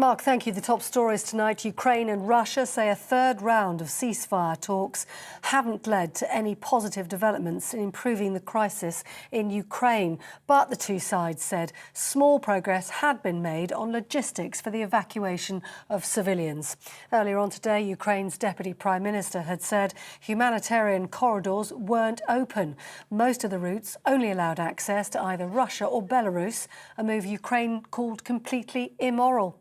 Mark, thank you. The top stories tonight. Ukraine and Russia say a third round of ceasefire talks haven't led to any positive developments in improving the crisis in Ukraine. But the two sides said small progress had been made on logistics for the evacuation of civilians. Earlier on today, Ukraine's Deputy Prime Minister had said humanitarian corridors weren't open. Most of the routes only allowed access to either Russia or Belarus, a move Ukraine called completely immoral.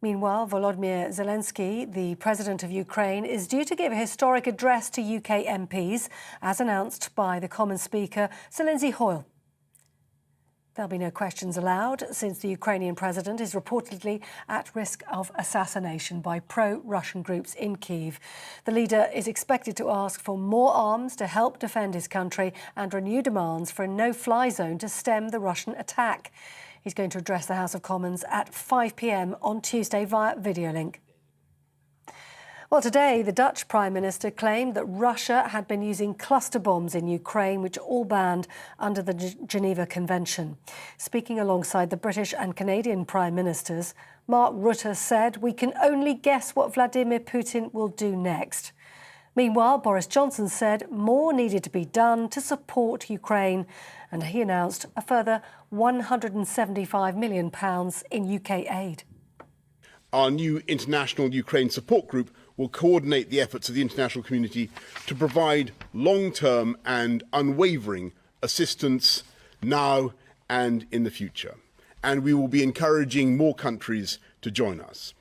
Meanwhile, Volodymyr Zelensky, the president of Ukraine, is due to give a historic address to UK MPs, as announced by the Commons Speaker, Sir Lindsay Hoyle. There'll be no questions allowed, since the Ukrainian president is reportedly at risk of assassination by pro-Russian groups in Kyiv. The leader is expected to ask for more arms to help defend his country and renew demands for a no-fly zone to stem the Russian attack. He's going to address the House of Commons at 5 p.m. on Tuesday via video link. Well, today, the Dutch Prime Minister claimed that Russia had been using cluster bombs in Ukraine, which are all banned under the Geneva Convention. Speaking alongside the British and Canadian Prime Ministers, Mark Rutte said, "We can only guess what Vladimir Putin will do next." Meanwhile, Boris Johnson said more needed to be done to support Ukraine, and he announced a further £175 million in UK aid. Our new international Ukraine support group will coordinate the efforts of the international community to provide long-term and unwavering assistance now and in the future. And we will be encouraging more countries to join us.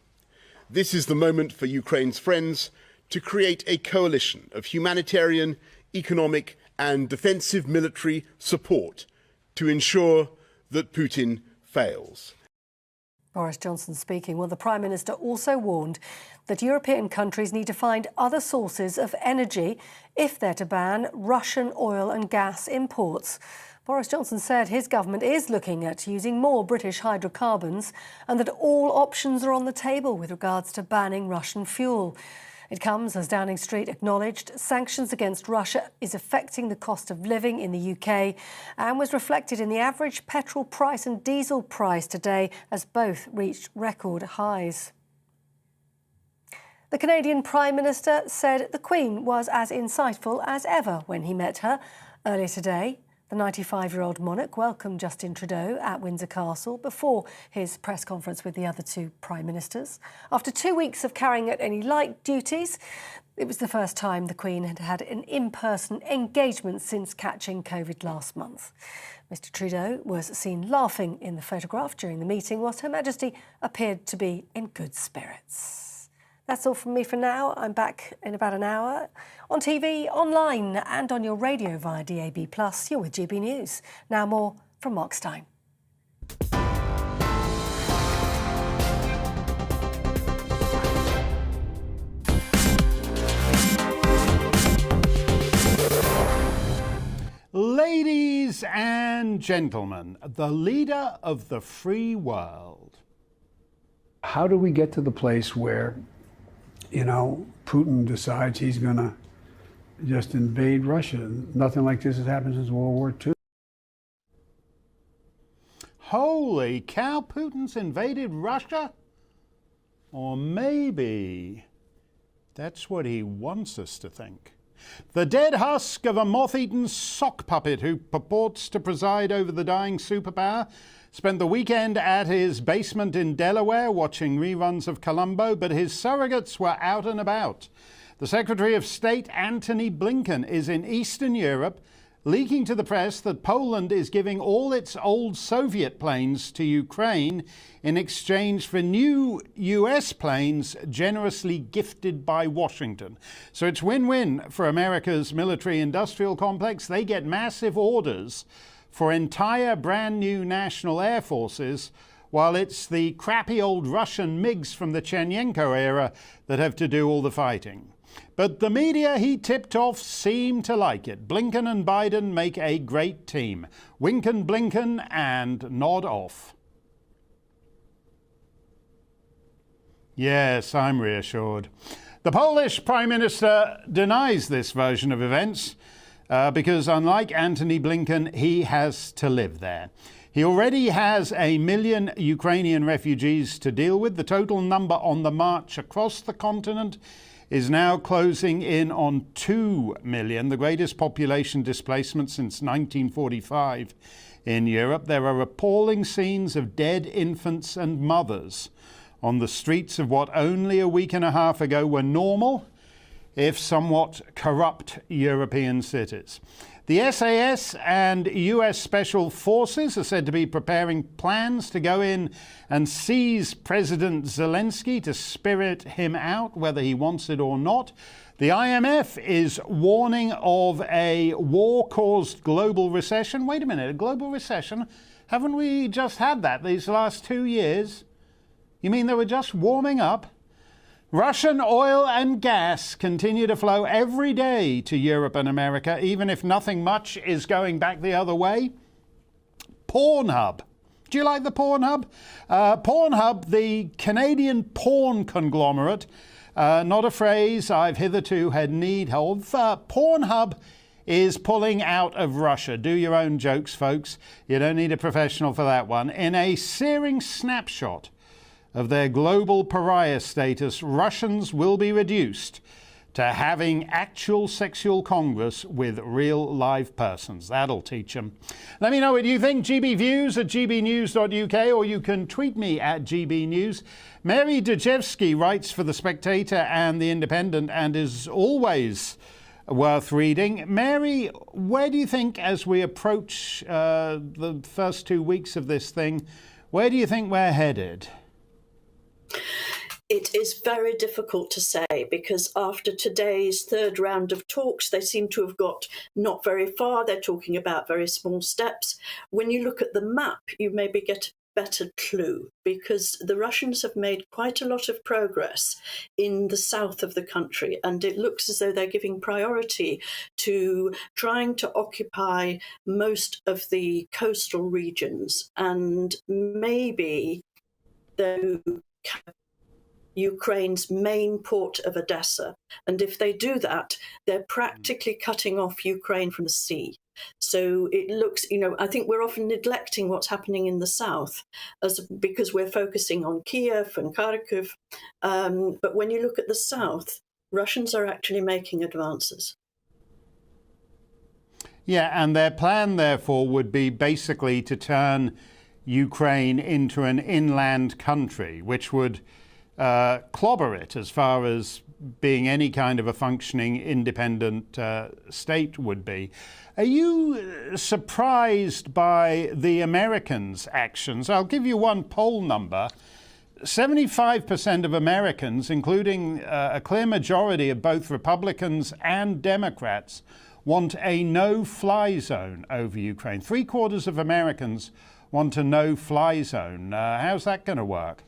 This is the moment for Ukraine's friends to create a coalition of humanitarian, economic and defensive military support to ensure that Putin fails. Boris Johnson speaking. Well, the Prime Minister also warned that European countries need to find other sources of energy if they're to ban Russian oil and gas imports. Boris Johnson said his government is looking at using more British hydrocarbons and that all options are on the table with regards to banning Russian fuel. It comes as Downing Street acknowledged sanctions against Russia is affecting the cost of living in the UK and was reflected in the average petrol price and diesel price today, as both reached record highs. The Canadian Prime Minister said the Queen was as insightful as ever when he met her earlier today. The 95-year-old monarch welcomed Justin Trudeau at Windsor Castle before his press conference with the other two prime ministers. After 2 weeks of carrying out any light duties, it was the first time the Queen had had an in-person engagement since catching COVID last month. Mr Trudeau was seen laughing in the photograph during the meeting, whilst Her Majesty appeared to be in good spirits. That's all from me for now. I'm back in about an hour on TV, online and on your radio via DAB+. You're with GB News. Now more from Mark Steyn. Ladies and gentlemen, the leader of the free world. How do we get to the place where, Putin decides he's going to just invade Russia? Nothing like this has happened since World War II. Holy cow, Putin's invaded Russia? Or maybe that's what he wants us to think. The dead husk of a moth-eaten sock puppet who purports to preside over the dying superpower spent the weekend at his basement in Delaware watching reruns of Columbo, but his surrogates were out and about. The Secretary of State, Antony Blinken, is in Eastern Europe, leaking to the press that Poland is giving all its old Soviet planes to Ukraine in exchange for new US planes generously gifted by Washington. So it's win-win for America's military-industrial complex. They get massive orders for entire brand new national air forces, while it's the crappy old Russian MiGs from the Chernenko era that have to do all the fighting. But the media he tipped off seem to like it. Blinken and Biden make a great team. Wink and Blinken and nod off. Yes, I'm reassured. The Polish Prime Minister denies this version of events. because unlike Antony Blinken, he has to live there. He already has 1 million Ukrainian refugees to deal with. The total number on the march across the continent is now closing in on 2 million, the greatest population displacement since 1945 in Europe. There are appalling scenes of dead infants and mothers on the streets of what only a week and a half ago were normal, if somewhat corrupt, European cities. The SAS and US Special Forces are said to be preparing plans to go in and seize President Zelensky to spirit him out, whether he wants it or not. The IMF is warning of a war-caused global recession. Wait a minute, a global recession? Haven't we just had that these last 2 years? You mean they were just warming up? Russian oil and gas continue to flow every day to Europe and America, even if nothing much is going back the other way. Pornhub. Do you like the Pornhub? Pornhub, the Canadian porn conglomerate, not a phrase I've hitherto had need of. Pornhub is pulling out of Russia. Do your own jokes, folks. You don't need a professional for that one. In a searing snapshot of their global pariah status, Russians will be reduced to having actual sexual congress with real live persons. That'll teach them. Let me know what you think. GBViews at gbnews.uk, or you can tweet me at GBNews. Mary Dejevsky writes for The Spectator and The Independent and is always worth reading. Mary, where do you think, as we approach the first 2 weeks of this thing, where do you think we're headed? It is very difficult to say, because after today's third round of talks, they seem to have got not very far. They're talking about very small steps. When you look at the map, you maybe get a better clue, because the Russians have made quite a lot of progress in the south of the country, and it looks as though they're giving priority to trying to occupy most of the coastal regions, and maybe Ukraine's main port of Odessa. And if they do that, they're practically cutting off Ukraine from the sea. So it looks, I think we're often neglecting what's happening in the south because we're focusing on Kiev and Kharkiv. But when you look at the south, Russians are actually making advances. Yeah, and their plan, therefore, would be basically to turn Ukraine into an inland country, which would clobber it as far as being any kind of a functioning independent state would be. Are you surprised by the Americans' actions? I'll give you one poll number. 75% of Americans, including a clear majority of both Republicans and Democrats, want a no-fly zone over Ukraine. 3/4 of Americans want a no-fly zone. How's that going to work?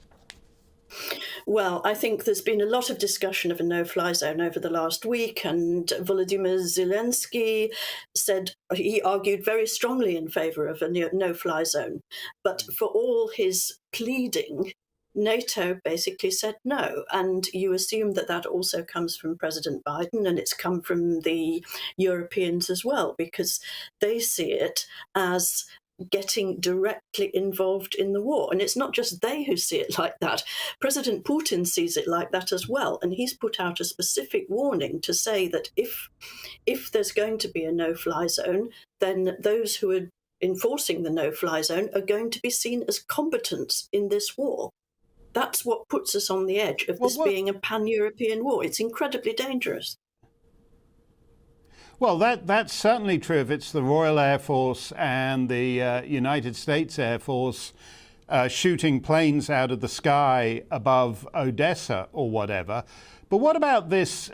Well, I think there's been a lot of discussion of a no-fly zone over the last week, and Volodymyr Zelensky said he argued very strongly in favour of a no-fly zone. But for all his pleading, NATO basically said no. And you assume that that also comes from President Biden, and it's come from the Europeans as well, because they see it as getting directly involved in the war. And it's not just they who see it like that. President Putin sees it like that as well. And he's put out a specific warning to say that if there's going to be a no-fly zone, then those who are enforcing the no-fly zone are going to be seen as combatants in this war. That's what puts us on the edge of this being a pan-European war. It's incredibly dangerous. Well, that's certainly true if it's the Royal Air Force and the United States Air Force shooting planes out of the sky above Odessa or whatever. But what about this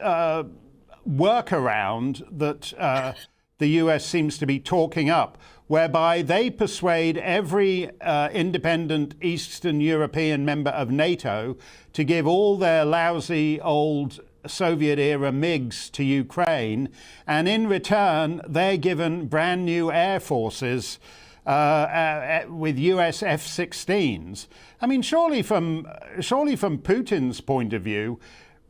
workaround that the US seems to be talking up, whereby they persuade every independent Eastern European member of NATO to give all their lousy old Soviet-era MiGs to Ukraine, and in return they're given brand new air forces with US F-16s. I mean, surely from Putin's point of view,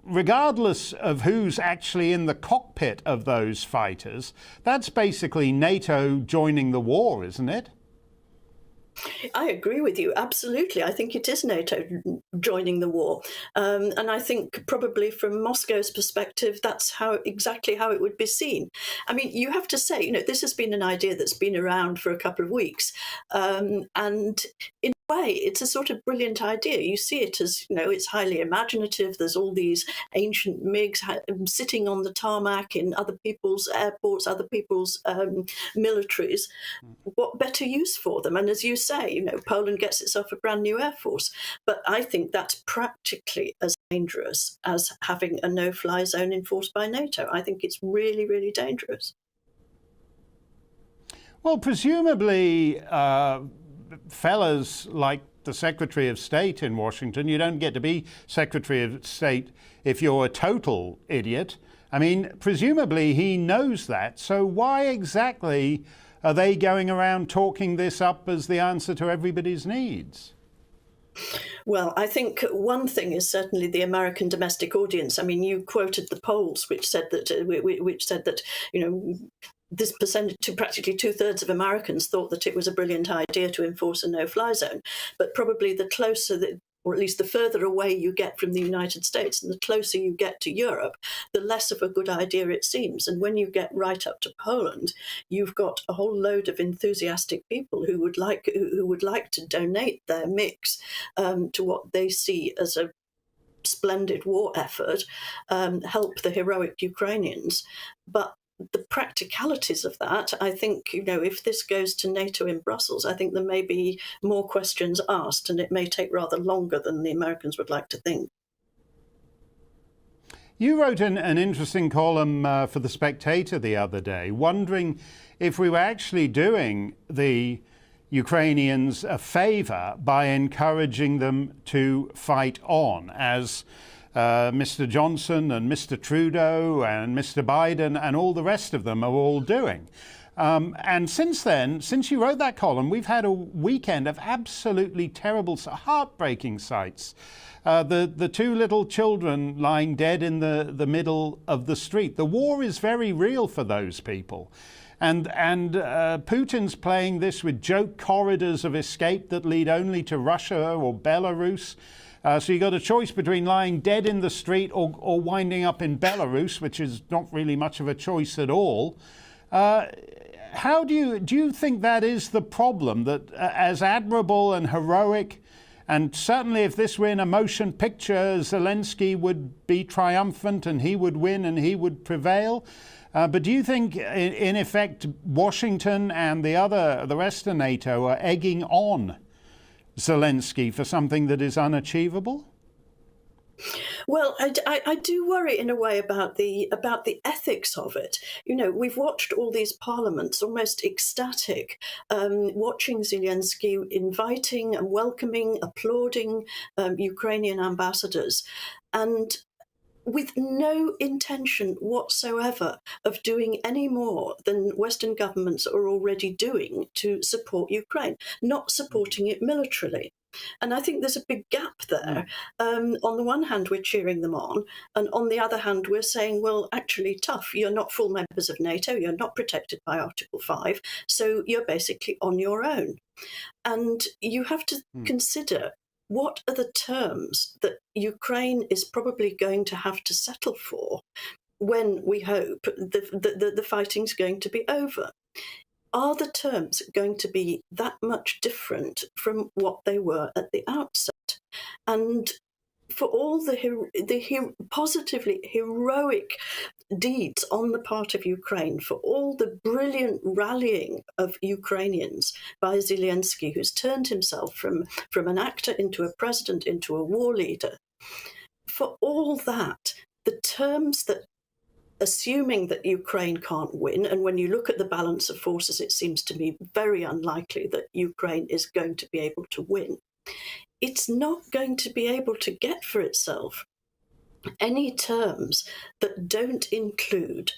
regardless of who's actually in the cockpit of those fighters, that's basically NATO joining the war, isn't it? I agree with you, absolutely. I think it is NATO joining the war. And I think probably from Moscow's perspective, that's exactly how it would be seen. I mean, you have to say, this has been an idea that's been around for a couple of weeks. And in a way, it's a sort of brilliant idea. You see it as, it's highly imaginative. There's all these ancient MiGs sitting on the tarmac in other people's airports, other people's militaries. What better use for them? And as you say, Poland gets itself a brand new air force. But I think that's practically as dangerous as having a no-fly zone enforced by NATO. I think it's really, really dangerous. Well, presumably, fellas like the Secretary of State in Washington, you don't get to be Secretary of State if you're a total idiot. I mean, presumably he knows that. So why exactly are they going around talking this up as the answer to everybody's needs? Well, I think one thing is certainly the American domestic audience. I mean, you quoted the polls, which said that this percentage, practically 2/3 of Americans thought that it was a brilliant idea to enforce a no-fly zone. But probably the closer that, or at least the further away you get from the United States and the closer you get to Europe, the less of a good idea it seems. And when you get right up to Poland, you've got a whole load of enthusiastic people who would like to donate their mix to what they see as a splendid war effort, help the heroic Ukrainians. But the practicalities of that, I think, if this goes to NATO in Brussels, I think there may be more questions asked, and it may take rather longer than the Americans would like to think. You wrote an interesting column for the Spectator the other day, wondering if we were actually doing the Ukrainians a favour by encouraging them to fight on, as Mr. Johnson and Mr. Trudeau and Mr. Biden and all the rest of them are all doing. And since then, since you wrote that column, we've had a weekend of absolutely terrible, heartbreaking sights. The two little children lying dead in the middle of the street. The war is very real for those people. And Putin's playing this with joke corridors of escape that lead only to Russia or Belarus. So you got a choice between lying dead in the street or winding up in Belarus, which is not really much of a choice at all. How do you think that is the problem, that as admirable and heroic, and certainly if this were in a motion picture, Zelensky would be triumphant and he would win and he would prevail? But do you think, in effect, Washington and the rest of NATO are egging on Zelensky for something that is unachievable? Well, I do worry in a way about the ethics of it. We've watched all these parliaments almost ecstatic, watching Zelensky inviting and welcoming, applauding Ukrainian ambassadors, and with no intention whatsoever of doing any more than Western governments are already doing to support Ukraine, not supporting it militarily. And I think there's a big gap there. On the one hand, we're cheering them on, and on the other hand, we're saying, well, actually, tough, you're not full members of NATO, you're not protected by Article 5, so you're basically on your own. And you have to consider, what are the terms that Ukraine is probably going to have to settle for when we hope the fighting's going to be over? Are the terms going to be that much different from what they were at the outset? And for all the positively heroic deeds on the part of Ukraine, for all the brilliant rallying of Ukrainians by Zelensky, who's turned himself from an actor into a president, into a war leader, for all that, the terms that, assuming that Ukraine can't win, and when you look at the balance of forces, it seems to me very unlikely that Ukraine is going to be able to win. It's not going to be able to get for itself any terms that don't include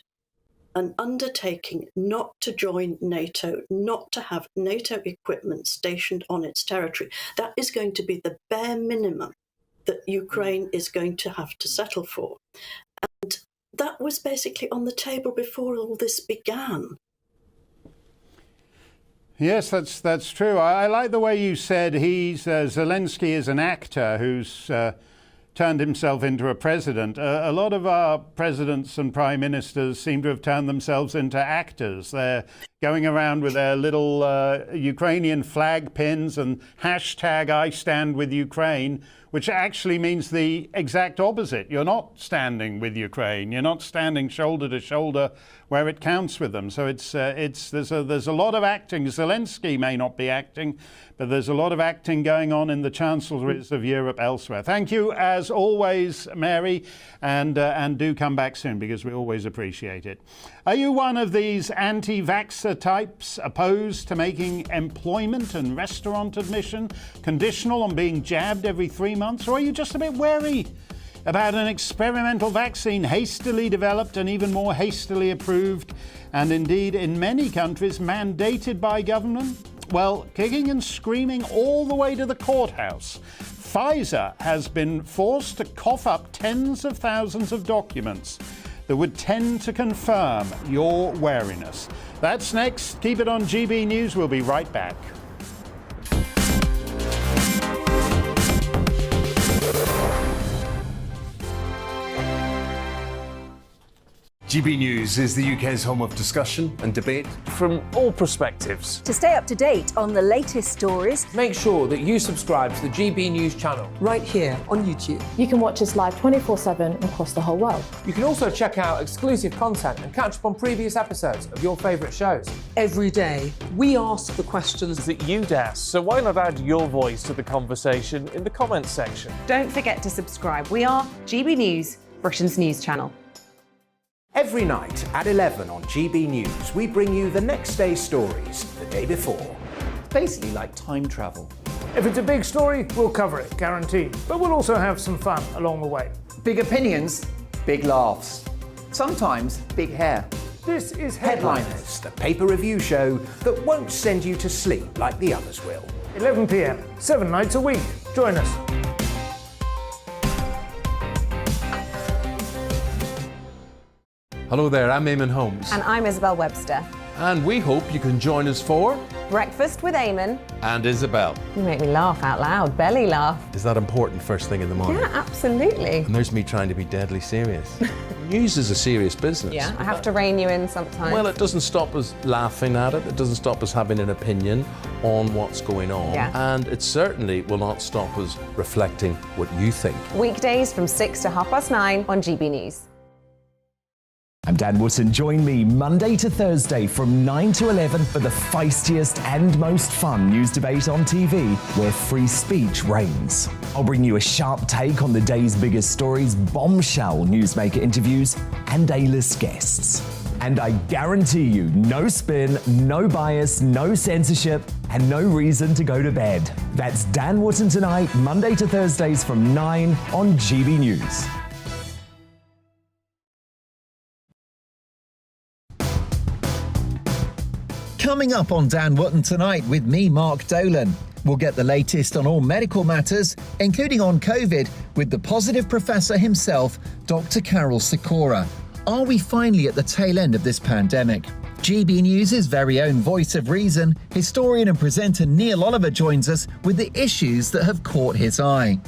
an undertaking not to join NATO, not to have NATO equipment stationed on its territory. That is going to be the bare minimum that Ukraine is going to have to settle for. And that was basically on the table before all this began. Yes, that's true. I like the way you said Zelensky is an actor who's turned himself into a president. A lot of our presidents and prime ministers seem to have turned themselves into actors. They're going around with their little Ukrainian flag pins and hashtag I stand with Ukraine, which actually means the exact opposite. You're not standing with Ukraine. You're not standing shoulder to shoulder where it counts with them. So there's a lot of acting. Zelensky may not be acting, but there's a lot of acting going on in the chancelleries of Europe elsewhere. Thank you, as always, Mary, and do come back soon because we always appreciate it. Are you one of these anti-vaxxer types opposed to making employment and restaurant admission conditional on being jabbed every 3 months, or are you just a bit wary about an experimental vaccine hastily developed and even more hastily approved, and indeed in many countries mandated by government? Well, kicking and screaming all the way to the courthouse, Pfizer has been forced to cough up tens of thousands of documents that would tend to confirm your wariness. That's next. Keep it on GB News. We'll be right back. GB News is the UK's home of discussion and debate from all perspectives. To stay up to date on the latest stories, make sure that you subscribe to the GB News channel right here on YouTube. You can watch us live 24/7 across the whole world. You can also check out exclusive content and catch up on previous episodes of your favourite shows. Every day, we ask the questions that you'd ask, so why not add your voice to the conversation in the comments section? Don't forget to subscribe. We are GB News, Britain's news channel. Every night at 11 on GB News, we bring you the next day's stories the day before. Basically like time travel. If it's a big story, we'll cover it, guaranteed. But we'll also have some fun along the way. Big opinions, big laughs. Sometimes big hair. This is Headliners, the paper review show that won't send you to sleep like the others will. 11 p.m, 7 nights a week. Join us. Hello there, I'm Eamon Holmes. And I'm Isabel Webster. And we hope you can join us for Breakfast with Eamon and Isabel. You make me laugh out loud, belly laugh. Is that important first thing in the morning? Yeah, absolutely. And there's me trying to be deadly serious. News is a serious business. Yeah, I have to rein you in sometimes. Well, it doesn't stop us laughing at it. It doesn't stop us having an opinion on what's going on. Yeah. And it certainly will not stop us reflecting what you think. Weekdays from 6 to 9:30 on GB News. I'm Dan Wootton. Join me Monday to Thursday from 9 to 11 for the feistiest and most fun news debate on TV, where free speech reigns. I'll bring you a sharp take on the day's biggest stories, bombshell newsmaker interviews, and A-list guests. And I guarantee you, no spin, no bias, no censorship, and no reason to go to bed. That's Dan Wootton Tonight, Monday to Thursdays from 9 on GB News. Coming up on Dan Wootton Tonight with me, Mark Dolan. We'll get the latest on all medical matters, including on COVID, with the positive professor himself, Dr. Carol Sikora. Are we finally at the tail end of this pandemic? GB News' very own voice of reason, historian and presenter Neil Oliver joins us with the issues that have caught his eye.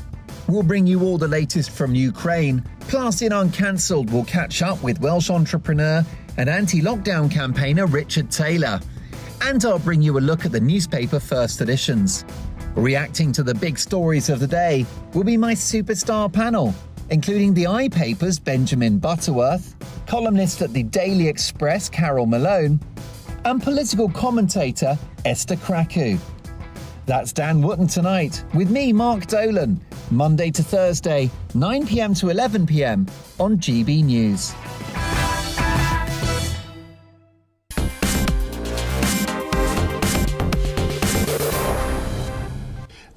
We'll bring you all the latest from Ukraine. Plus, in Uncancelled, we'll catch up with Welsh entrepreneur and anti-lockdown campaigner Richard Taylor. And I'll bring you a look at the newspaper first editions. Reacting to the big stories of the day will be my superstar panel, including the iPaper's Benjamin Butterworth, columnist at the Daily Express Carol Malone, and political commentator Esther Kraku. That's Dan Wootton Tonight with me, Mark Dolan, Monday to Thursday, 9 p.m. to 11 p.m. on GB News.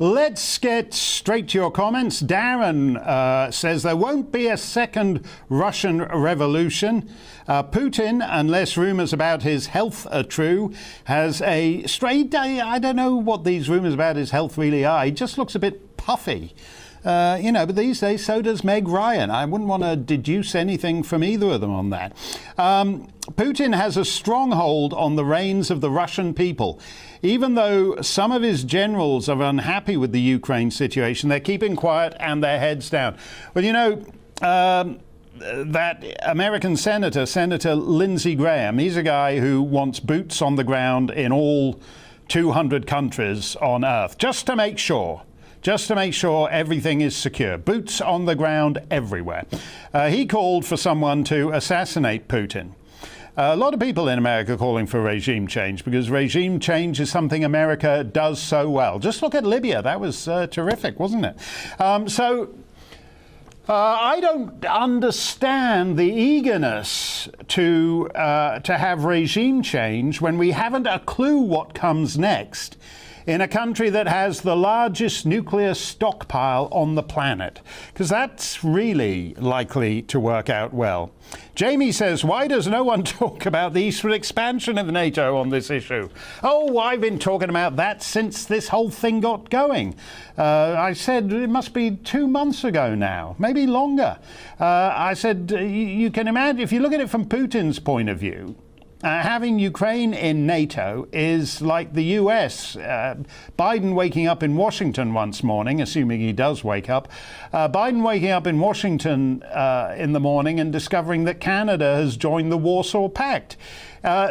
Let's get straight to your comments. Darren says there won't be a second Russian revolution. Putin, unless rumours about his health are true, has a straight... I don't know what these rumours about his health really are. He just looks a bit puffy. But these days so does Meg Ryan. I wouldn't want to deduce anything from either of them on that. Putin has a stronghold on the reins of the Russian people. Even though some of his generals are unhappy with the Ukraine situation, they're keeping quiet and their heads down. Well, that American Senator Lindsey Graham, he's a guy who wants boots on the ground in all 200 countries on Earth, just to make sure everything is secure. Boots on the ground everywhere. He called for someone to assassinate Putin. A lot of people in America are calling for regime change because regime change is something America does so well. Just look at Libya. That was terrific, wasn't it? I don't understand the eagerness to have regime change when we haven't a clue what comes next in a country that has the largest nuclear stockpile on the planet, because that's really likely to work out well. Jamie says, why does no one talk about the eastward expansion of NATO on this issue? Oh, I've been talking about that since this whole thing got going. I said it must be 2 months ago now, maybe longer. I said, you can imagine, if you look at it from Putin's point of view, having Ukraine in NATO is like the US. Biden waking up in Washington once morning, assuming he does wake up, Biden waking up in Washington in the morning and discovering that Canada has joined the Warsaw Pact.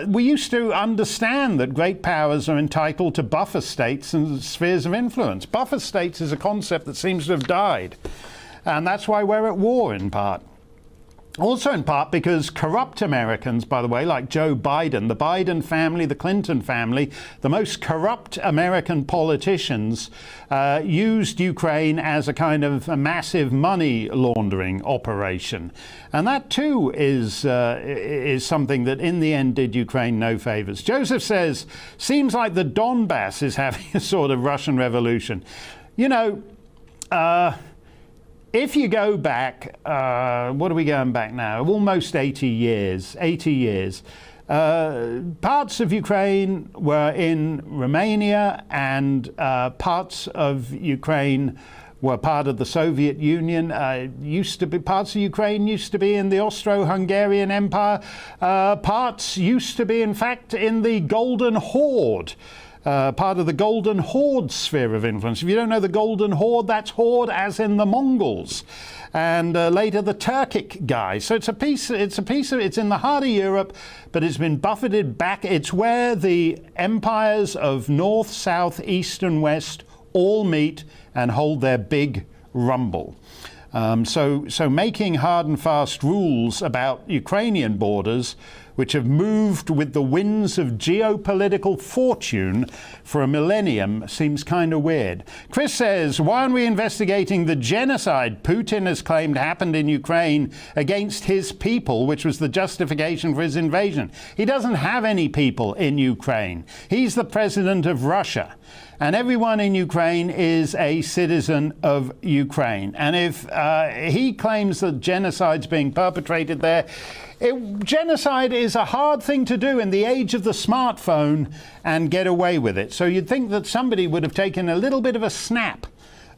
We used to understand that great powers are entitled to buffer states and spheres of influence. Buffer states is a concept that seems to have died, and that's why we're at war in part. Also in part because corrupt Americans, by the way, like Joe Biden, the Biden family, the Clinton family, the most corrupt American politicians used Ukraine as a kind of a massive money laundering operation. And that too is something that in the end did Ukraine no favors. Joseph says, seems like the Donbass is having a sort of Russian revolution. If you go back, what are we going back now? Almost 80 years. Parts of Ukraine were in Romania, and parts of Ukraine were part of the Soviet Union. Parts of Ukraine used to be in the Austro-Hungarian Empire. Parts used to be, in fact, in the Golden Horde. Part of the Golden Horde sphere of influence. If you don't know the Golden Horde, that's Horde as in the Mongols, and later the Turkic guys. So it's in the heart of Europe, but it's been buffeted back. It's where the empires of North, South, East, and West all meet and hold their big rumble. So making hard and fast rules about Ukrainian borders, which have moved with the winds of geopolitical fortune for a millennium, seems kind of weird. Chris says, why aren't we investigating the genocide Putin has claimed happened in Ukraine against his people, which was the justification for his invasion? He doesn't have any people in Ukraine. He's the president of Russia. And everyone in Ukraine is a citizen of Ukraine. And if he claims that genocide's being perpetrated there, genocide is a hard thing to do in the age of the smartphone and get away with it. So you'd think that somebody would have taken a little bit of a snap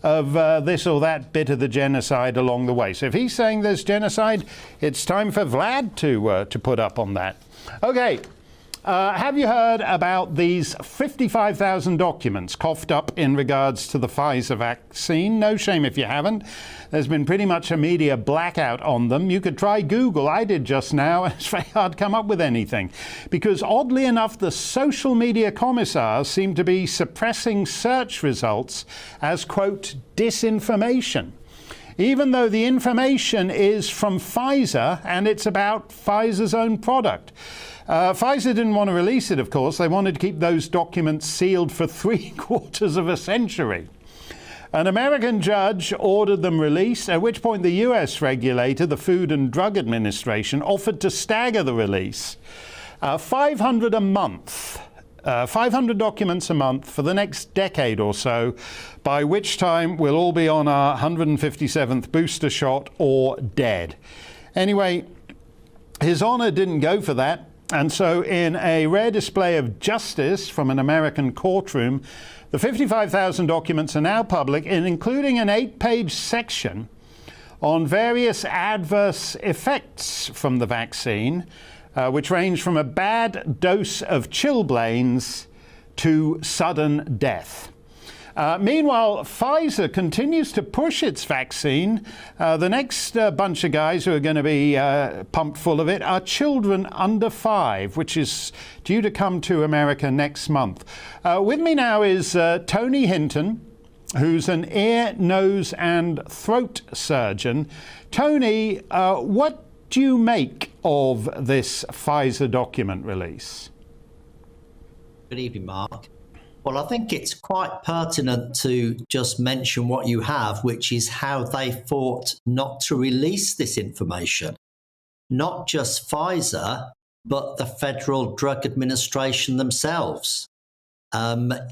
of this or that bit of the genocide along the way. So if he's saying there's genocide, it's time for Vlad to put up on that. Okay. Have you heard about these 55,000 documents coughed up in regards to the Pfizer vaccine? No shame if you haven't. There's been pretty much a media blackout on them. You could try Google. I did just now, and it's very hard to come up with anything. Because oddly enough, the social media commissars seem to be suppressing search results as, quote, disinformation. Even though the information is from Pfizer and it's about Pfizer's own product. Pfizer didn't want to release it, of course. They wanted to keep those documents sealed for 3/4 of a century. An American judge ordered them released, at which point the US regulator, the Food and Drug Administration, offered to stagger the release. $500 a month 500 documents a month for the next decade or so, by which time we'll all be on our 157th booster shot or dead. Anyway, His Honour didn't go for that, and so in a rare display of justice from an American courtroom, the 55,000 documents are now public, including an 8-page section on various adverse effects from the vaccine, which range from a bad dose of chilblains to sudden death. Meanwhile, Pfizer continues to push its vaccine. The next bunch of guys who are going to be pumped full of it are children under 5, which is due to come to America next month. With me now is Tony Hinton, who's an ear, nose and throat surgeon. Tony, what do you make of this Pfizer document release? Good evening, Mark. Well, I think it's quite pertinent to just mention what you have, which is how they fought not to release this information. Not just Pfizer, but the Federal Drug Administration themselves.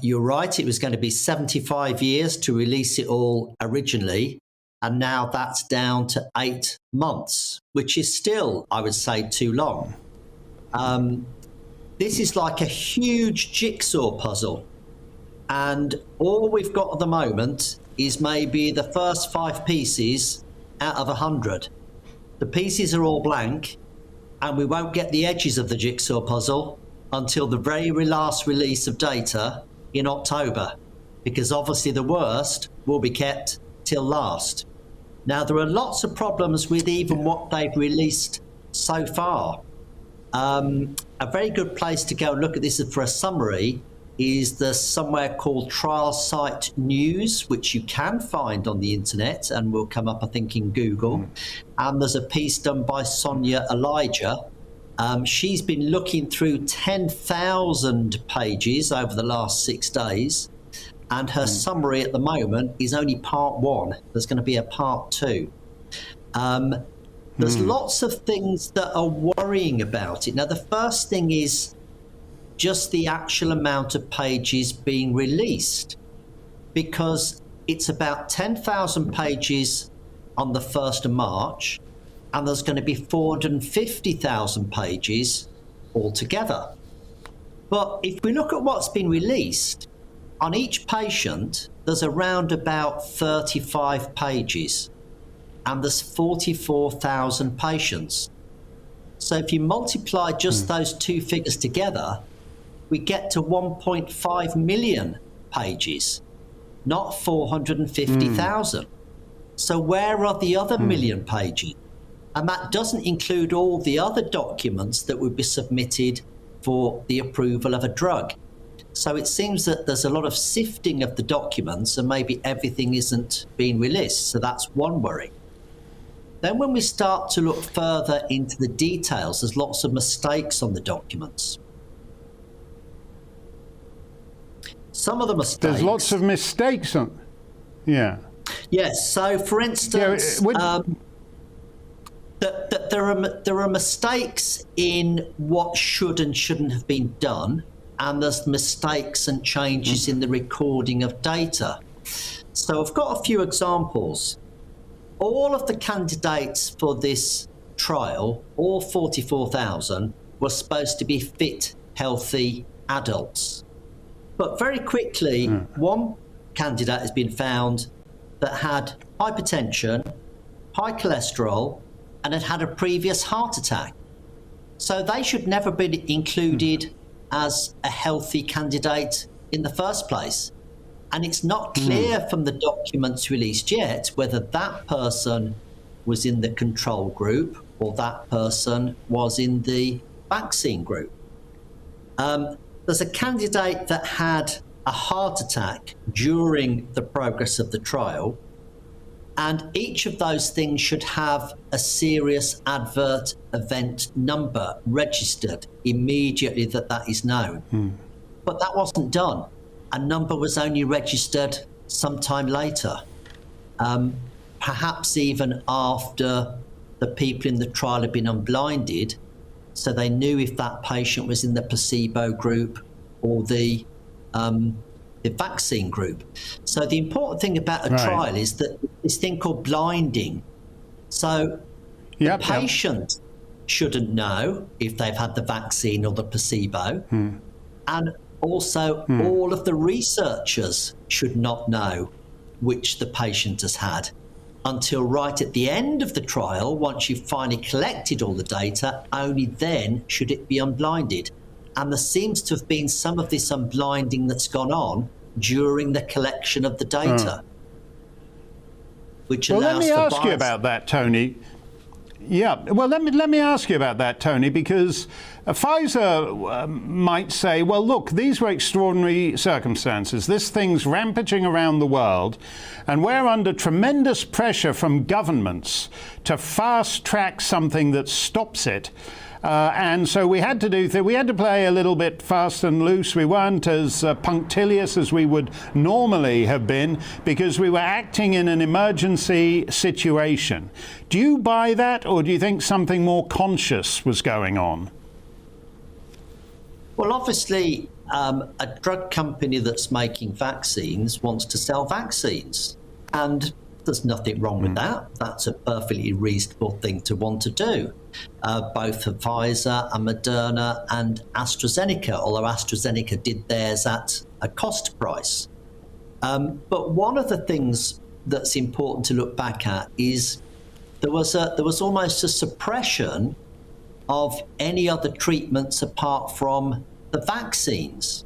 You're right, it was going to be 75 years to release it all originally, and now that's down to 8 months, which is still, I would say, too long. This is like a huge jigsaw puzzle, and all we've got at the moment is maybe the first 5 pieces out of 100. The pieces are all blank, and we won't get the edges of the jigsaw puzzle until the very last release of data in October, because obviously the worst will be kept till last. Now, there are lots of problems with even what they've released so far. A very good place to go and look at this for a summary is the somewhere called Trial Site News, which you can find on the internet and will come up, I think, in Google. And there's a piece done by Sonia Elijah. She's been looking through 10,000 pages over the last 6 days, and her summary at the moment is only part 1. There's going to be a part 2. There's lots of things that are worrying about it. Now, the first thing is just the actual amount of pages being released, because it's about 10,000 pages on the 1st of March, and there's going to be 450,000 pages altogether. But if we look at what's been released, on each patient, there's around about 35 pages, and there's 44,000 patients. So if you multiply just those two figures together, we get to 1.5 million pages, not 450,000. So where are the other million pages? And that doesn't include all the other documents that would be submitted for the approval of a drug. So it seems that there's a lot of sifting of the documents and maybe everything isn't being released. So that's one worry. Then when we start to look further into the details, there's lots of mistakes on the documents. Some of the mistakes... There's lots of mistakes on... Yeah. Yes. So, for instance... there are mistakes in what should and shouldn't have been done, and there's mistakes and changes in the recording of data. So I've got a few examples. All of the candidates for this trial, all 44,000, were supposed to be fit, healthy adults. But very quickly, one candidate has been found that had hypertension, high cholesterol, and had had a previous heart attack. So they should never be included as a healthy candidate in the first place. And it's not clear from the documents released yet whether that person was in the control group or that person was in the vaccine group. There's a candidate that had a heart attack during the progress of the trial, and each of those things should have a serious adverse event number registered immediately that is known. But that wasn't done. A number was only registered sometime later, perhaps even after the people in the trial had been unblinded, so they knew if that patient was in the placebo group or the vaccine group. So the important thing about a trial is that this thing called blinding. So the patient shouldn't know if they've had the vaccine or the placebo. And also all of the researchers should not know which the patient has had until right at the end of the trial. Once you've finally collected all the data, only then should it be unblinded. And there seems to have been some of this unblinding that's gone on during the collection of the data. Which allows let me for ask you bias. about that, Tony. Yeah, well, let me ask you about that, Tony, because Pfizer might say, well, look, these were extraordinary circumstances. This thing's rampaging around the world, and we're under tremendous pressure from governments to fast-track something that stops it. And so we had to we had to play a little bit fast and loose. We weren't as punctilious as we would normally have been because we were acting in an emergency situation. Do you buy that, or do you think something more conscious was going on? Well, obviously, a drug company that's making vaccines wants to sell vaccines, and there's nothing wrong with that. That's a perfectly reasonable thing to want to do. Both for Pfizer and Moderna and AstraZeneca, although AstraZeneca did theirs at a cost price. But one of the things that's important to look back at is there was almost a suppression of any other treatments apart from the vaccines.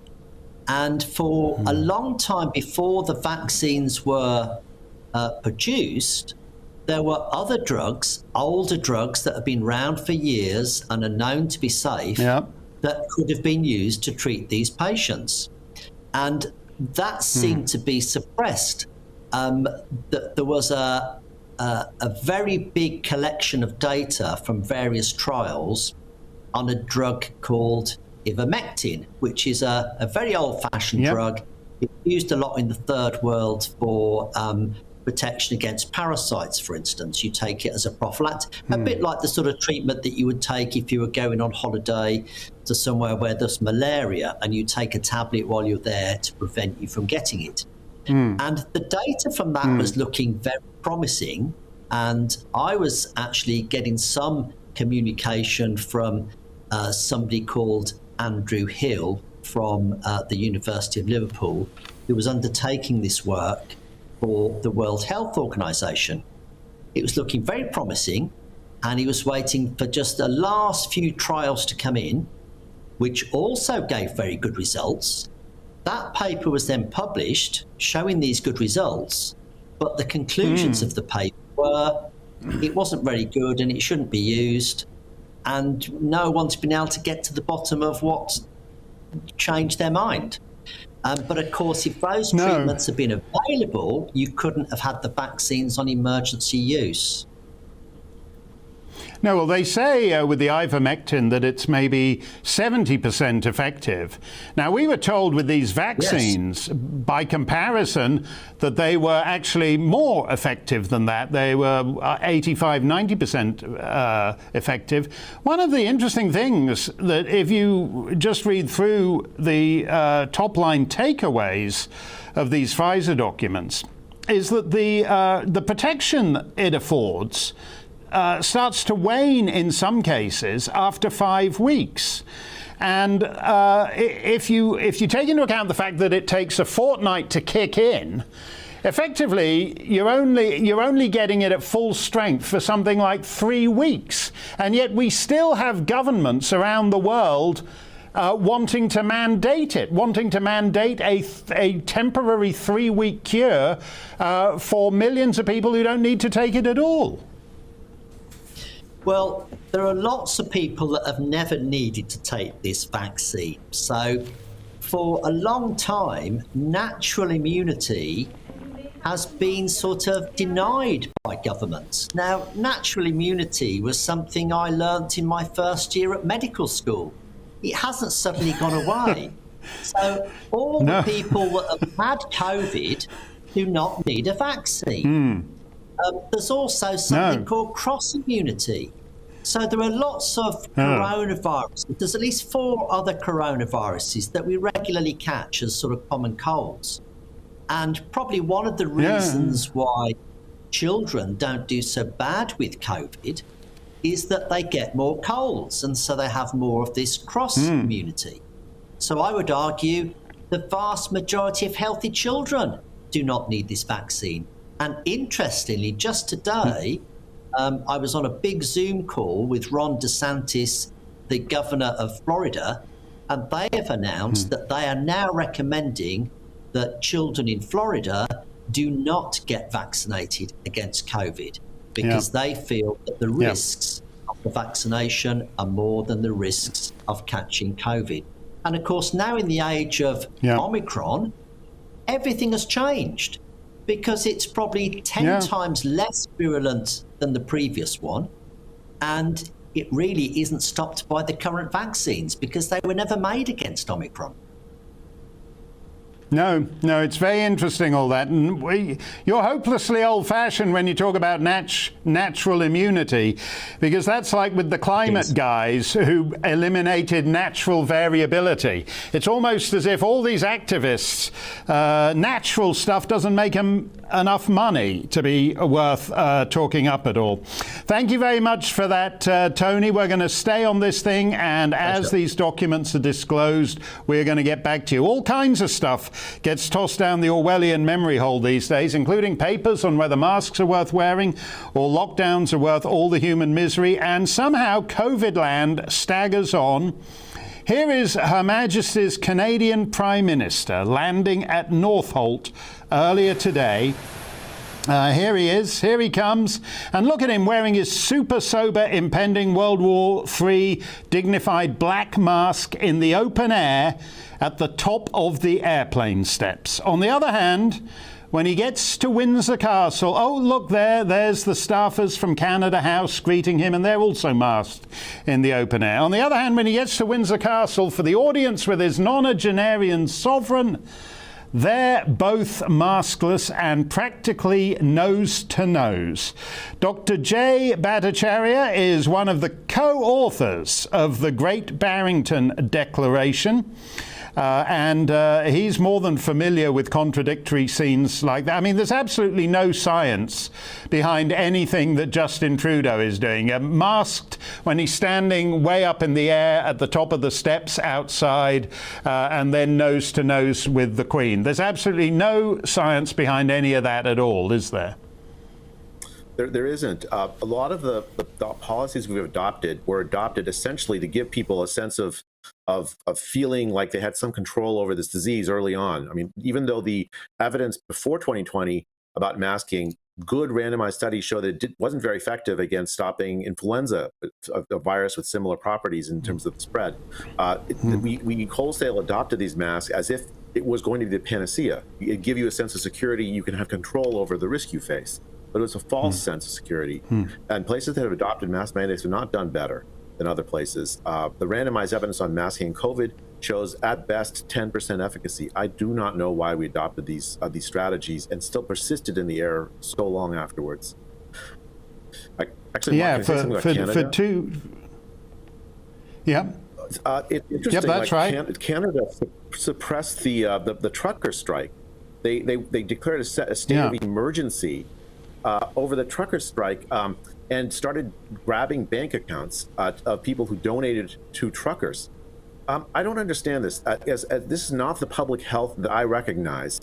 And for a long time before the vaccines were produced, there were other drugs, older drugs that have been around for years and are known to be safe that could have been used to treat these patients. And that seemed to be suppressed. That there was a very big collection of data from various trials on a drug called ivermectin, which is a very old-fashioned drug. It's used a lot in the third world for protection against parasites, for instance. You take it as a prophylactic, a bit like the sort of treatment that you would take if you were going on holiday to somewhere where there's malaria, and you take a tablet while you're there to prevent you from getting it. And the data from that was looking very promising, and I was actually getting some communication from somebody called Andrew Hill from the University of Liverpool, who was undertaking this work for the World Health Organization. It was looking very promising, and he was waiting for just the last few trials to come in, which also gave very good results. That paper was then published showing these good results, but the conclusions of the paper were it wasn't very good and it shouldn't be used, and no one's been able to get to the bottom of what changed their mind. But of course, if those treatments had been available, you couldn't have had the vaccines on emergency use. No, well, they say with the ivermectin that it's maybe 70% effective. Now, we were told with these vaccines, by comparison, that they were actually more effective than that. They were 85, 90% effective. One of the interesting things that if you just read through the top-line takeaways of these Pfizer documents is that the protection it affords starts to wane in some cases after 5 weeks. And if you take into account the fact that it takes a fortnight to kick in, effectively you're only getting it at full strength for something like 3 weeks. And yet we still have governments around the world wanting to mandate it, wanting to mandate a temporary 3-week cure for millions of people who don't need to take it at all. Well, there are lots of people that have never needed to take this vaccine. So for a long time, natural immunity has been sort of denied by governments. Now, natural immunity was something I learnt in my first year at medical school. It hasn't suddenly gone away. So all the people that have had COVID do not need a vaccine. There's also something called cross immunity. So there are lots of coronaviruses. There's at least 4 other coronaviruses that we regularly catch as sort of common colds. And probably one of the reasons why children don't do so bad with COVID is that they get more colds, and so they have more of this cross immunity. So I would argue the vast majority of healthy children do not need this vaccine. And interestingly, just today, I was on a big Zoom call with Ron DeSantis, the governor of Florida, and they have announced that they are now recommending that children in Florida do not get vaccinated against COVID because they feel that the risks of the vaccination are more than the risks of catching COVID. And of course, now in the age of Omicron, everything has changed because it's probably 10 times less virulent than the previous one. And it really isn't stopped by the current vaccines because they were never made against Omicron. No, it's very interesting, all that. And you're hopelessly old-fashioned when you talk about natural immunity, because that's like with the climate guys who eliminated natural variability. It's almost as if all these activists, natural stuff doesn't make them enough money to be worth talking up at all. Thank you very much for that, Tony. We're going to stay on this thing, and as these documents are disclosed, we're going to get back to you. All kinds of stuff gets tossed down the Orwellian memory hole these days, including papers on whether masks are worth wearing or lockdowns are worth all the human misery, and somehow COVID land staggers on. Here is Her Majesty's Canadian Prime Minister landing at Northolt earlier today. Here he is, here he comes, and look at him wearing his super sober impending World War III dignified black mask in the open air at the top of the airplane steps. On the other hand, when he gets to Windsor Castle, oh, look there's the staffers from Canada House greeting him, and they're also masked in the open air. On the other hand, when he gets to Windsor Castle for the audience with his nonagenarian sovereign, they're both maskless and practically nose to nose. Dr. Jay Bhattacharya is one of the co-authors of the Great Barrington Declaration. And he's more than familiar with contradictory scenes like that. I mean, there's absolutely no science behind anything that Justin Trudeau is doing. Masked when he's standing way up in the air at the top of the steps outside, and then nose to nose with the Queen. There's absolutely no science behind any of that at all, is there? There isn't. A lot of the policies we've adopted were adopted essentially to give people a sense of feeling like they had some control over this disease early on. I mean, even though the evidence before 2020 about masking, good randomized studies show that it wasn't very effective against stopping influenza, a virus with similar properties in terms of the spread. We wholesale adopted these masks as if it was going to be the panacea. It'd give you a sense of security. You can have control over the risk you face. But it was a false sense of security. And places that have adopted mask mandates have not done better than other places. The randomized evidence on masking COVID shows at best 10% efficacy. I do not know why we adopted these strategies and still persisted in the error so long afterwards. Actually, Mark, for two. Yeah. It's interesting. That's right. Canada suppressed the trucker strike. They declared a state of emergency over the trucker strike and started grabbing bank accounts of people who donated to truckers. I don't understand this. This is not the public health that I recognize.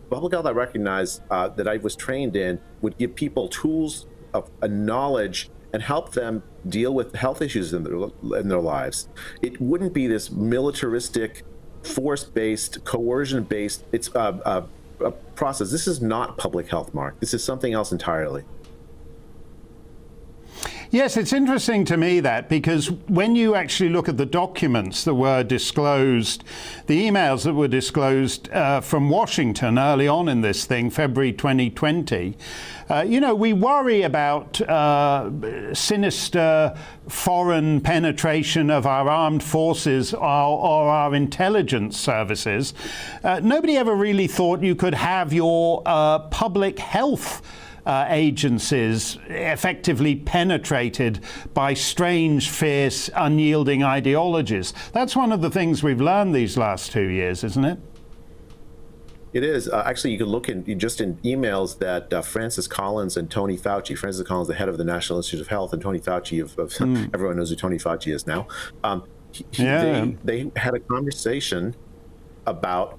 Public health I recognize that I was trained in would give people tools of knowledge and help them deal with health issues in their lives. It wouldn't be this militaristic, force-based, coercion-based process. This is not public health, Mark. This is something else entirely. Yes, it's interesting to me that, because when you actually look at the documents that were disclosed, the emails that were disclosed from Washington early on in this thing, February 2020, we worry about sinister foreign penetration of our armed forces or our intelligence services. Nobody ever really thought you could have your public health agencies effectively penetrated by strange, fierce, unyielding ideologies. That's one of the things we've learned these last 2 years, isn't it? It is. Actually, you can look in emails that Francis Collins and Tony Fauci, Francis Collins, the head of the National Institute of Health, and Tony Fauci, everyone knows who Tony Fauci is now. They had a conversation about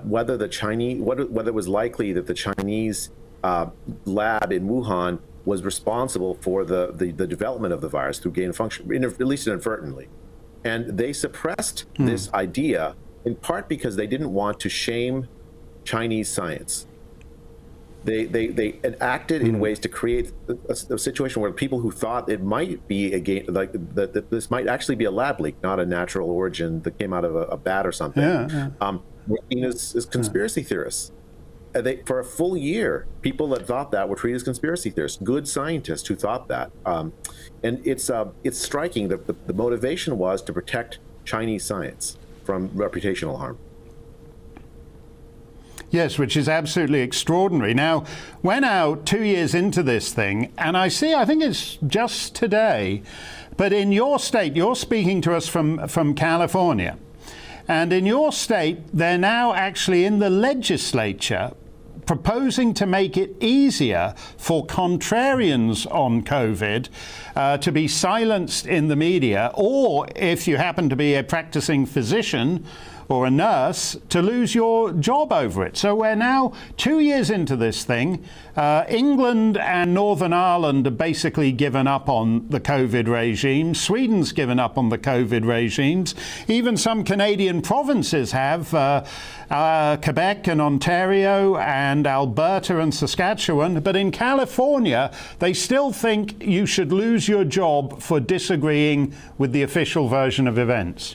whether the Chinese, whether it was likely that the Chinese lab in Wuhan was responsible for the development of the virus through gain of function, at least inadvertently. And they suppressed this idea in part because they didn't want to shame Chinese science. They acted in ways to create a situation where people who thought it might be that this might actually be a lab leak, not a natural origin that came out of a bat or something, were seen as conspiracy theorists. For a full year, people that thought that were treated as conspiracy theorists, good scientists who thought that. And it's striking that the motivation was to protect Chinese science from reputational harm. Yes, which is absolutely extraordinary. Now, we're now 2 years into this thing, and I think it's just today, but in your state, you're speaking to us from California, and in your state, they're now actually in the legislature proposing to make it easier for contrarians on COVID to be silenced in the media, or if you happen to be a practicing physician or a nurse, to lose your job over it. So we're now 2 years into this thing. England and Northern Ireland have basically given up on the COVID regime. Sweden's given up on the COVID regimes. Even some Canadian provinces have, Quebec and Ontario and Alberta and Saskatchewan. But in California, they still think you should lose your job for disagreeing with the official version of events.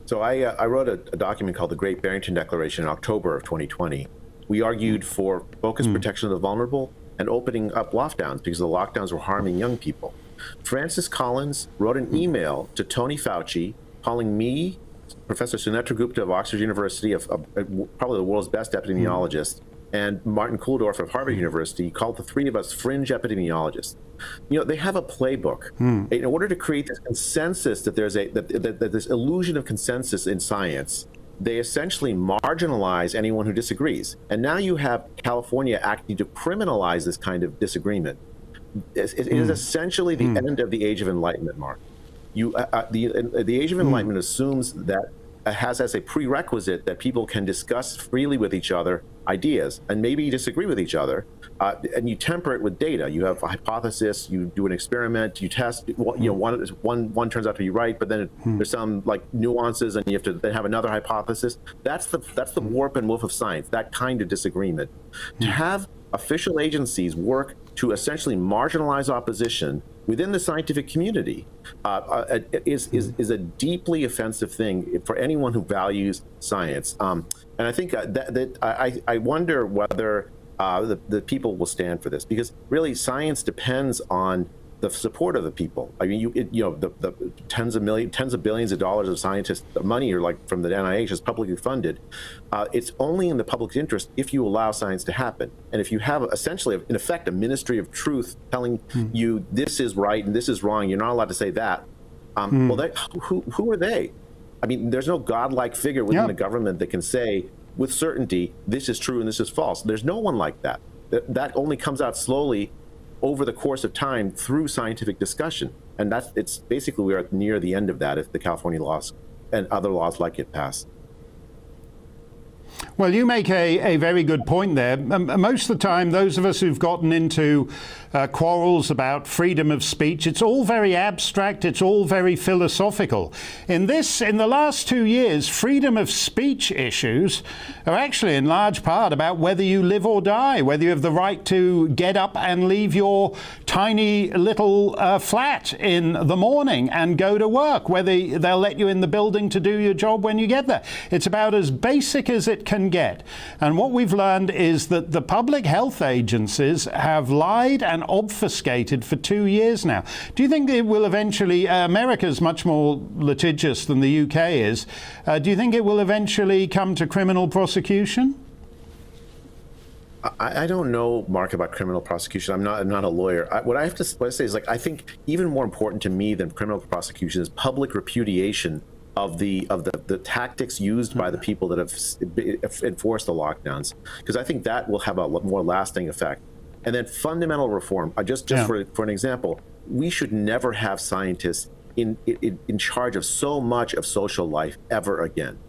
So I wrote a document called the Great Barrington Declaration in October of 2020. We argued for focused protection of the vulnerable and opening up lockdowns because the lockdowns were harming young people. Francis Collins wrote an email to Tony Fauci calling me, Professor Sunetra Gupta of Oxford University, probably the world's best epidemiologist, and Martin Kulldorff of Harvard University, called the three of us fringe epidemiologists. You know, they have a playbook. In order to create this consensus that there's that this illusion of consensus in science, they essentially marginalize anyone who disagrees. And now you have California acting to criminalize this kind of disagreement. It is essentially the end of the Age of Enlightenment, Mark. The Age of Enlightenment assumes that has as a prerequisite that people can discuss freely with each other ideas and maybe disagree with each other, and you temper it with data. You have a hypothesis, you do an experiment, you test. One turns out to be right, but then there's some like nuances, and you have to then have another hypothesis. That's the warp and woof of science. That kind of disagreement. To have official agencies work to essentially marginalize opposition within the scientific community is a deeply offensive thing for anyone who values science. And I think I wonder whether the people will stand for this, because really science depends on the support of the people. I mean, the tens of billions of dollars of scientists' money, or like from the NIH, is publicly funded. It's only in the public interest if you allow science to happen. And if you have essentially, in effect, a ministry of truth telling you this is right and this is wrong, you're not allowed to say that. Well, who are they? I mean, there's no godlike figure within the government that can say with certainty this is true and this is false. There's no one like that. That only comes out slowly over the course of time through scientific discussion. And it's basically, we are near the end of that if the California laws and other laws like it pass. Well, you make a very good point there. Most of the time, those of us who've gotten into quarrels about freedom of speech, it's all very abstract, it's all very philosophical. In the last 2 years, freedom of speech issues are actually in large part about whether you live or die, whether you have the right to get up and leave your tiny little flat in the morning and go to work, whether they'll let you in the building to do your job when you get there. It's about as basic as it can get. And what we've learned is that the public health agencies have lied and obfuscated for 2 years now. Do you think it will eventually, America's much more litigious than the UK is, do you think it will eventually come to criminal prosecution? I don't know, Mark, about criminal prosecution. I'm not a lawyer. What I say is, like, I think even more important to me than criminal prosecution is public repudiation of the tactics used by the people that have enforced the lockdowns, because I think that will have a more lasting effect. And then fundamental reform. Just for an example, we should never have scientists in charge of so much of social life ever again.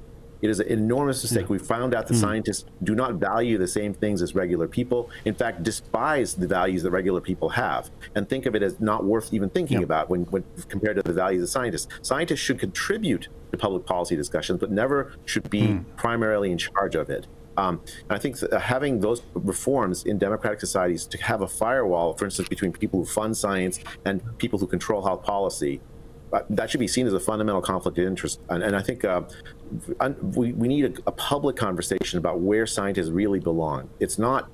It is an enormous mistake. We found out that scientists do not value the same things as regular people. In fact, despise the values that regular people have, and think of it as not worth even thinking about when compared to the values of scientists. Scientists should contribute to public policy discussions, but never should be primarily in charge of it. I think that having those reforms in democratic societies, to have a firewall, for instance, between people who fund science and people who control health policy, that should be seen as a fundamental conflict of interest. And I think we need a public conversation about where scientists really belong. It's not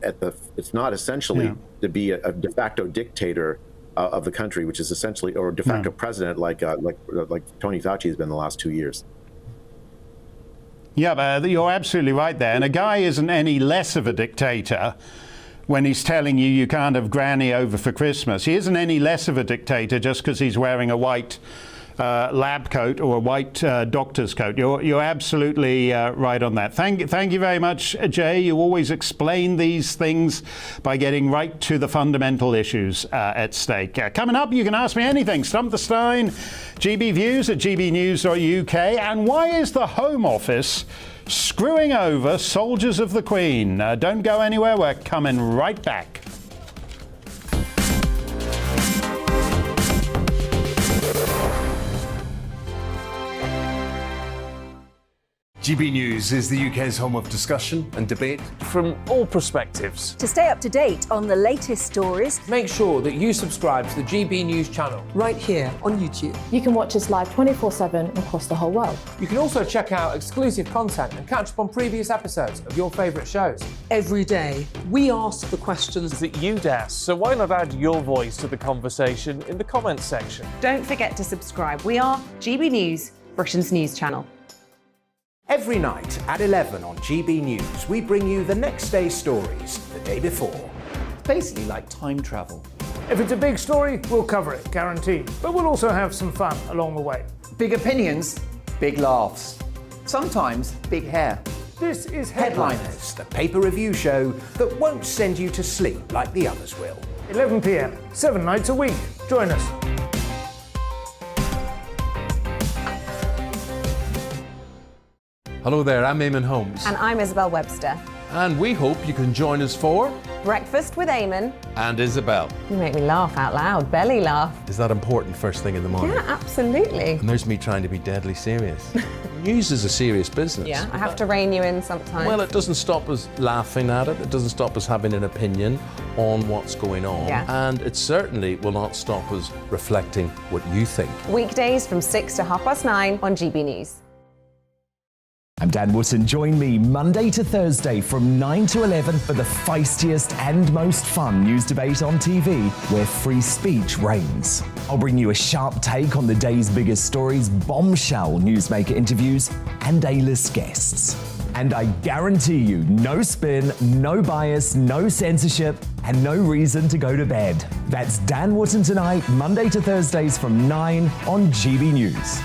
essentially to be a de facto dictator of the country, which is essentially, or de facto president like Tony Fauci has been the last 2 years. Yeah, but you're absolutely right there. And a guy isn't any less of a dictator when he's telling you you can't have granny over for Christmas. He isn't any less of a dictator just because he's wearing a white lab coat or a white doctor's coat. You're absolutely right on that. Thank you very much, Jay. You always explain these things by getting right to the fundamental issues at stake. Coming up, you can ask me anything. Stump the Steyn, GB Views at gbnews.uk. And why is the Home Office screwing over soldiers of the Queen? Don't go anywhere. We're coming right back. GB News is the UK's home of discussion and debate from all perspectives. To stay up to date on the latest stories, make sure that you subscribe to the GB News channel right here on YouTube. You can watch us live 24/7 across the whole world. You can also check out exclusive content and catch up on previous episodes of your favourite shows. Every day, we ask the questions that you'd ask, so why not add your voice to the conversation in the comments section? Don't forget to subscribe. We are GB News, Britain's news channel. Every night at 11 on GB News, we bring you the next day's stories the day before. Basically like time travel. If it's a big story, we'll cover it, guaranteed. But we'll also have some fun along the way. Big opinions, big laughs. Sometimes big hair. This is Headliners, the paper review show that won't send you to sleep like the others will. 11 p.m, 7 nights a week. Join us. Hello there, I'm Eamon Holmes. And I'm Isabel Webster. And we hope you can join us for Breakfast with Eamon and Isabel. You make me laugh out loud, belly laugh. Is that important first thing in the morning? Yeah, absolutely. And there's me trying to be deadly serious. News is a serious business. Yeah, I have to rein you in sometimes. Well, it doesn't stop us laughing at it. It doesn't stop us having an opinion on what's going on. Yeah. And it certainly will not stop us reflecting what you think. Weekdays from 6 to 9:30 on GB News. I'm Dan Wootton. Join me Monday to Thursday from 9 to 11 for the feistiest and most fun news debate on TV, where free speech reigns. I'll bring you a sharp take on the day's biggest stories, bombshell newsmaker interviews, and A-list guests. And I guarantee you, no spin, no bias, no censorship, and no reason to go to bed. That's Dan Wootton Tonight, Monday to Thursdays from 9 on GB News.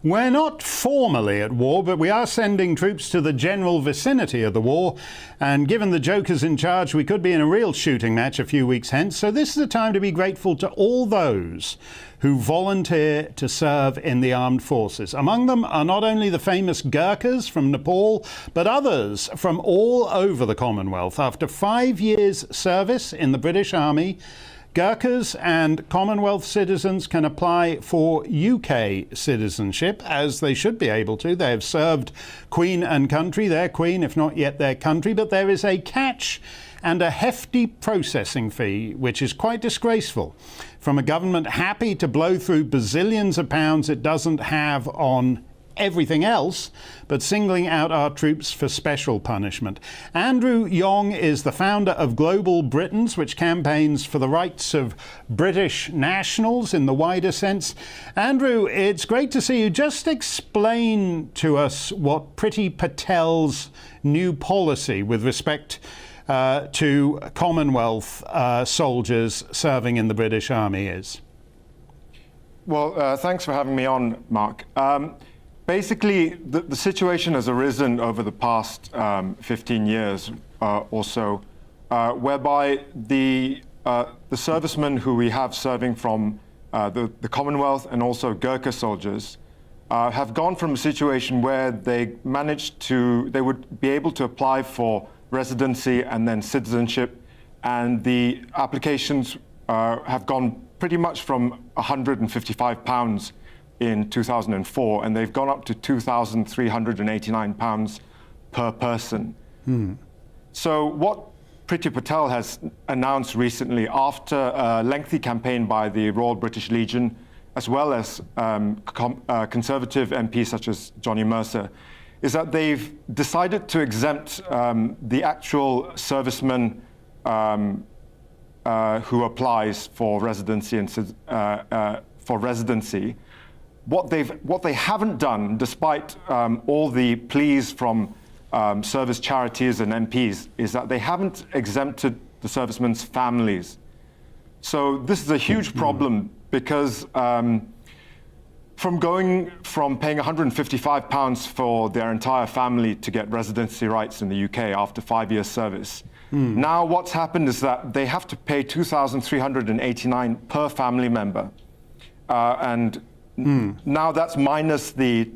We're not formally at war, but we are sending troops to the general vicinity of the war. And given the jokers in charge, we could be in a real shooting match a few weeks hence. So this is a time to be grateful to all those who volunteer to serve in the armed forces. Among them are not only the famous Gurkhas from Nepal, but others from all over the Commonwealth. After 5 years' service in the British Army, Gurkhas and Commonwealth citizens can apply for UK citizenship, as they should be able to. They have served Queen and country, their Queen, if not yet their country, but there is a catch and a hefty processing fee, which is quite disgraceful, from a government happy to blow through bazillions of pounds it doesn't have on everything else, but singling out our troops for special punishment. Andrew Yong is the founder of Global Britons, which campaigns for the rights of British nationals in the wider sense. Andrew, it's great to see you. Just explain to us what Priti Patel's new policy with respect to Commonwealth soldiers serving in the British Army is. Well, thanks for having me on, Mark. Basically, the situation has arisen over the past 15 years or so, whereby the servicemen who we have serving from the Commonwealth and also Gurkha soldiers have gone from a situation where they would be able to apply for residency and then citizenship, and the applications have gone pretty much from £155 in 2004, and they've gone up to £2,389 per person. So what Priti Patel has announced recently, after a lengthy campaign by the Royal British Legion, as well as Conservative MPs such as Johnny Mercer, is that they've decided to exempt the actual serviceman who applies for residency What they haven't done, despite all the pleas from service charities and MPs, is that they haven't exempted the servicemen's families. So this is a huge problem, because from paying £155 for their entire family to get residency rights in the UK after 5 years service, now what's happened is that they have to pay £2,389 per family member, and now that's minus the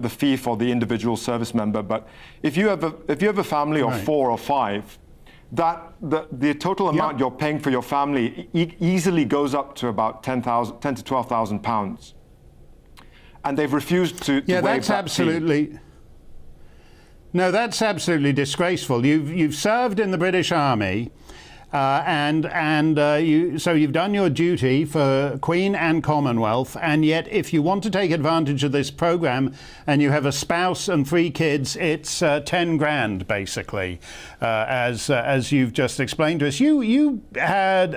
fee for the individual service member. But if you have a family of 4 or 5, the total amount you're paying for your family easily goes up to about £10,000 to £12,000, and they've refused to waive that's that absolutely fee. No, that's absolutely disgraceful. You've served in the British Army. So you've done your duty for Queen and Commonwealth, and yet if you want to take advantage of this programme and you have a spouse and 3 kids, it's 10 grand basically, as you've just explained to us. You had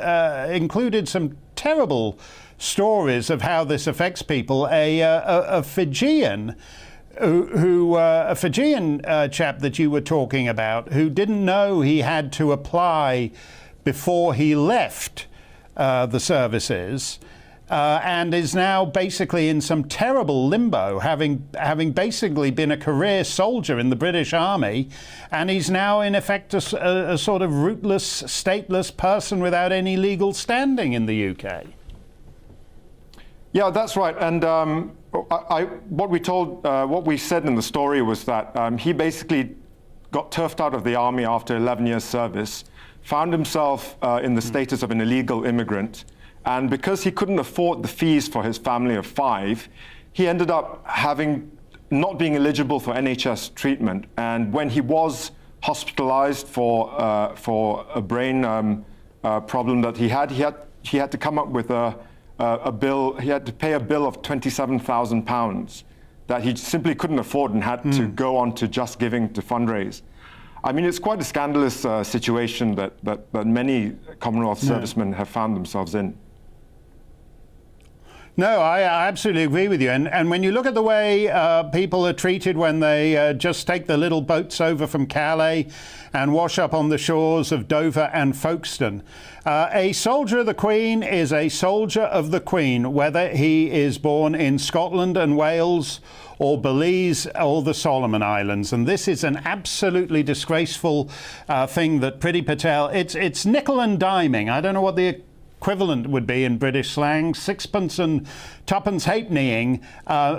included some terrible stories of how this affects people. A Fijian a Fijian chap that you were talking about, who didn't know he had to apply before he left the services, and is now basically in some terrible limbo, having basically been a career soldier in the British Army, and he's now in effect a sort of rootless, stateless person without any legal standing in the UK. Yeah, that's right. And what we said in the story was that he basically got turfed out of the army after 11 years service, found himself in the status of an illegal immigrant, and because he couldn't afford the fees for his family of 5, he ended up not being eligible for NHS treatment. And when he was hospitalized for a brain problem that he had to come up with a bill. He had to pay a bill of £27,000 that he simply couldn't afford, and had to go on to Just Giving to fundraise. I mean, it's quite a scandalous situation that many Commonwealth servicemen have found themselves in. No, I absolutely agree with you. And when you look at the way people are treated when they just take the little boats over from Calais and wash up on the shores of Dover and Folkestone, a soldier of the Queen is a soldier of the Queen, whether he is born in Scotland and Wales or Belize or the Solomon Islands. And this is an absolutely disgraceful thing that Priti Patel, it's nickel and diming. I don't know what the equivalent would be in British slang, sixpence and tuppence halfpennying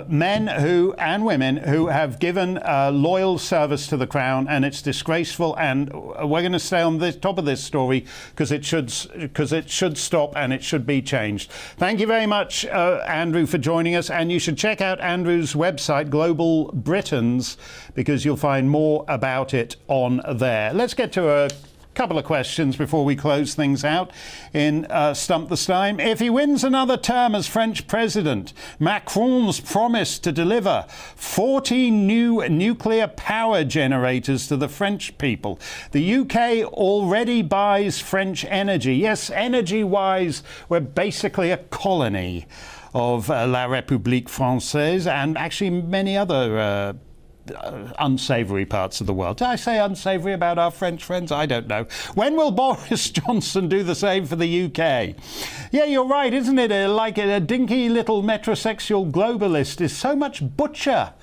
men and women who have given loyal service to the Crown, and it's disgraceful. And we're going to stay on the top of this story because it should stop and it should be changed. Thank you very much, Andrew, for joining us, and you should check out Andrew's website, Global Britons, because you'll find more about it on there. Let's get to a Couple of questions before we close things out in Stump the Steyn. If he wins another term as French president, Macron's promise to deliver 40 new nuclear power generators to the French people. The UK already buys French energy. Yes, energy-wise, we're basically a colony of La République Française and actually many other unsavoury parts of the world. Did I say unsavoury about our French friends? I don't know. When will Boris Johnson do the same for the UK? Yeah, you're right, isn't it? Like a dinky little metrosexual globalist is so much butcher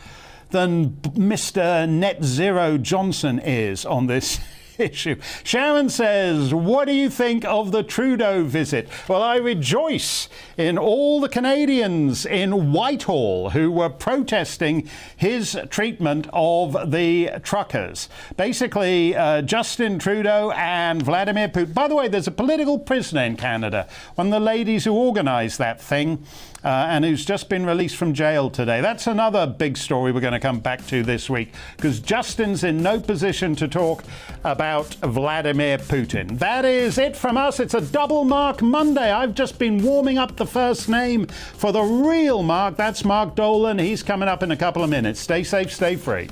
than Mr. Net Zero Johnson is on this issue. Sharon says, what do you think of the Trudeau visit? Well, I rejoice in all the Canadians in Whitehall who were protesting his treatment of the truckers. Basically, Justin Trudeau and Vladimir Putin. By the way, there's a political prisoner in Canada, one of the ladies who organised that thing, and who's just been released from jail today. That's another big story we're going to come back to this week, because Justin's in no position to talk about Vladimir Putin. That is it from us. It's a double Mark Monday. I've just been warming up the first name for the real Mark. That's Mark Dolan. He's coming up in a couple of minutes. Stay safe, stay free.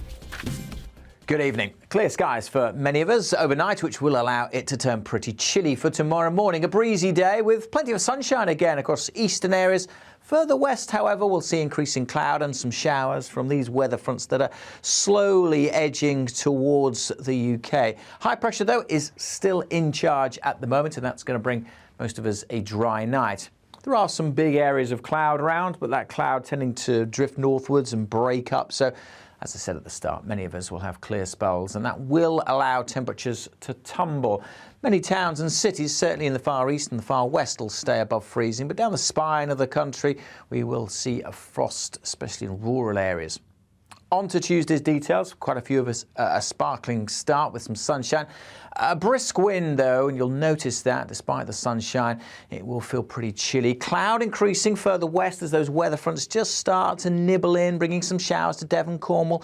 Good evening. Clear skies for many of us overnight, which will allow it to turn pretty chilly for tomorrow morning. A breezy day with plenty of sunshine again across eastern areas. Further west, however, we'll see increasing cloud and some showers from these weather fronts that are slowly edging towards the UK. High pressure, though, is still in charge at the moment, and that's going to bring most of us a dry night. There are some big areas of cloud around, but that cloud tending to drift northwards and break up. So, as I said at the start, many of us will have clear spells, and that will allow temperatures to tumble. Many towns and cities, certainly in the far east and the far west, will stay above freezing, but down the spine of the country, we will see a frost, especially in rural areas. On to Tuesday's details. Quite a few of us a sparkling start with some sunshine. A brisk wind, though, and you'll notice that despite the sunshine, it will feel pretty chilly. Cloud increasing further west as those weather fronts just start to nibble in, bringing some showers to Devon, Cornwall.